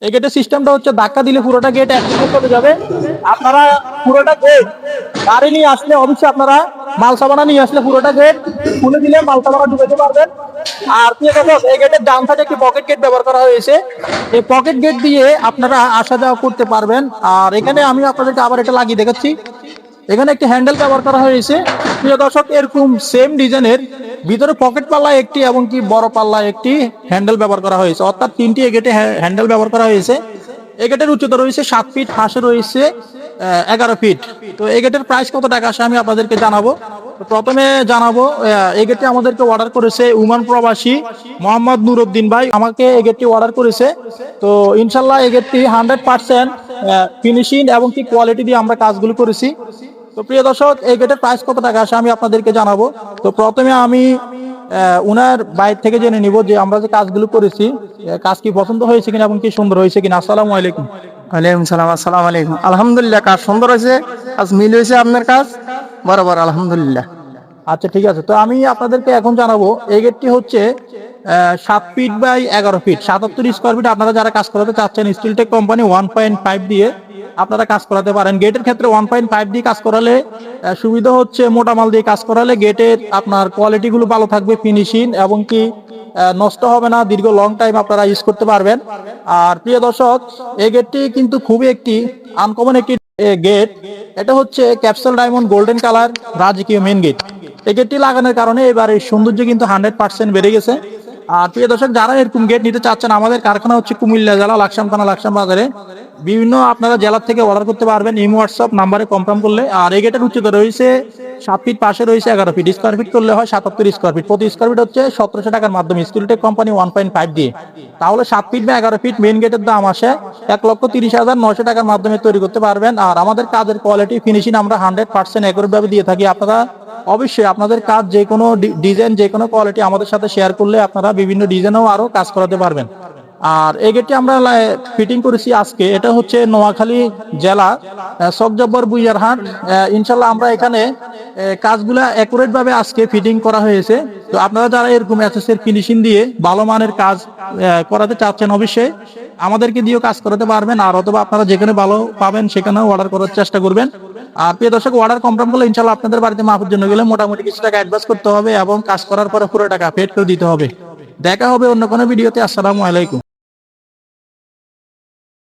এই গেটের সিস্টেমটা হচ্ছে ধাক্কা দিলে পুরোটা গেট অ্যাক্টিভেট হয়ে যাবে। আপনারা পুরোটা গেট গাড়ি নিয়ে আসলে অবশ্যই আপনারা মাল সাবানা নিয়ে আসলে পুরোটা গেট খুলে দিলে মাল সাবানা ঢুকাতে পারবেন। আর প্রিয় দর্শক, এই গেটের ডান সাইডে একটি পকেট গেট ব্যবহার করা হয়েছে। এই পকেট গেট দিয়ে আপনারা আসা যাওয়া করতে পারবেন। আর এখানে আমি আপনাদেরকে আবার এটা লাগিয়ে দেখাচ্ছি। এখানে একটি হ্যান্ডেল ব্যবহার করা হয়েছে। প্রিয় দর্শক, এরকম সেম ডিজাইনের ভিতরে পকেট পাল্লা একটি এবং কি বড় পাল্লা একটি হ্যান্ডেল ব্যবহার করা হয়েছে, অর্থাৎ তিনটি গেটে হ্যান্ডেল ব্যবহার করা হয়েছে। এই গেটের উচ্চতা রয়েছে 7 ফিট, পাশে রয়েছে 11 ফিট। তো এই গেটের প্রাইস কত টাকা আসে আমি আপনাদেরকে জানাবো। তো প্রথমে জানাবো, এই গেটটি আমাদেরকে অর্ডার করেছে ওমান প্রবাসী মোহাম্মদ নুরউদ্দিন ভাই, আমাকে এই গেটটি অর্ডার করেছে। তো ইনশাল্লাহ এই গেটটি 100% ফিনিশিং এবং কি কোয়ালিটি দিয়ে আমরা কাজগুলো করেছি। তো প্রিয় দর্শক, এই গেটের প্রাইস কত টাকা আসে আমি আপনাদেরকে জানাবো। তো প্রথমে আমি উনার বাইরে থেকে জেনে নিব যে আমরা যে কাজগুলো করেছি কাজ কি পছন্দ হয়েছে কিনা এবং কি সুন্দর হয়েছে কিনা। আসসালামু আলাইকুম। ওয়ালাইকুম সালাম। আসসালামু আলাইকুম। আলহামদুলিল্লাহ, কাজ সুন্দর হয়েছে, কাজ মিল হয়েছে, আপনার কাজ বরাবর আলহামদুলিল্লাহ। আচ্ছা, ঠিক আছে। তো আমি আপনাদেরকে এখন জানাবো, এই গেটটি হচ্ছে 7 feet by 11 feet, 77 square feet. আপনারা যারা কাজ করাতে চাচ্ছেন স্টিলটেক কোম্পানি 1.5 দিয়ে আপনারা কাজ করাতে পারেন। গেটের ক্ষেত্রে 1.5 দিয়ে কাজ করালে সুবিধা হচ্ছে, মোটা মাল দিয়ে কাজ করালে গেটের আপনার কোয়ালিটি গুলো ভালো থাকবে, ফিনিশিং এবং কি নষ্ট হবে না, দীর্ঘ লং টাইম আপনারা ইউজ করতে পারবেন। আর প্রিয় দর্শক, এই গেটটি কিন্তু খুবই একটি আনকমন একটি গেট। এটা হচ্ছে ক্যাপসুল ডায়মন্ড গোল্ডেন কালার রাজকীয় মেন গেট। এই গেটটি লাগানোর কারণে এবার এই সৌন্দর্য কিন্তু 100% বেড়ে গেছে। আর প্রিয় দর্শক, যারা এরকম গেট নিতে চাচ্ছেন, আমাদের কারখানা হচ্ছে কুমিল্লা জেলা, লাকসাম থানা, লাকসাম বাজারে। বিভিন্ন আপনারা জেলার থেকে অর্ডার করতে পারবেন ইমো হোয়াটসঅ্যাপ নাম্বারে কনফার্ম করলে। আর এই গেটের উচ্চতা রয়েছে 7 ফিট, পাশে রয়েছে 11 ফিট। স্কোয়ার ফিট করলে হয় 77 স্কোয়ার ফিট। প্রতি স্কোয়ার ফিট হচ্ছে 1700 টাকার মাধ্যমে স্টিলটেক কোম্পানি 1.5 দিয়ে। তাহলে 7 ফিট বা 11 ফিট মেন গেটের দাম আসে 1,30,900 টাকার মাধ্যমে তৈরি করতে পারবেন। আর আমাদের কাজের কোয়ালিটি ফিনিশিং আমরা 100% একুরেট ভাবে দিয়ে থাকি। আপনারা অবশ্যই আপনাদের কাজ যে কোনো ডিজাইন, যে কোনো কোয়ালিটি আমাদের সাথে শেয়ার করলে আপনারা বিভিন্ন ডিজাইনেও আরো কাজ করাতে পারবেন। আর এই গেটটি আমরা ফিটিং করেছি আজকে। এটা হচ্ছে নোয়াখালী জেলা, চকজব্বর বুইয়ারহাট। ইনশাল্লাহ আমরা এখানে কাজগুলা একুরেট ভাবে আজকে ফিটিং করা হয়েছে। তো আপনারা যারা এরকম এসএসের ফিনিশিং দিয়ে ভালো মানের কাজ করাতে চাচ্ছেন, অবশ্যই আমাদেরকে দিয়েও কাজ করাতে পারবেন। আর অথবা আপনারা যেখানে ভালো পাবেন সেখানেও অর্ডার করার চেষ্টা করবেন। আর প্রিয় দর্শক, অর্ডার কনফার্ম করলে ইনশাল্লাহ আপনাদের বাড়িতে মাপের জন্য গেলে মোটামুটি কিছু টাকা অ্যাডভান্স করতে হবে এবং কাজ করার পরে পুরো টাকা পেড করে দিতে হবে। দেখা হবে অন্য কোনো ভিডিওতে। আসসালামু আলাইকুম।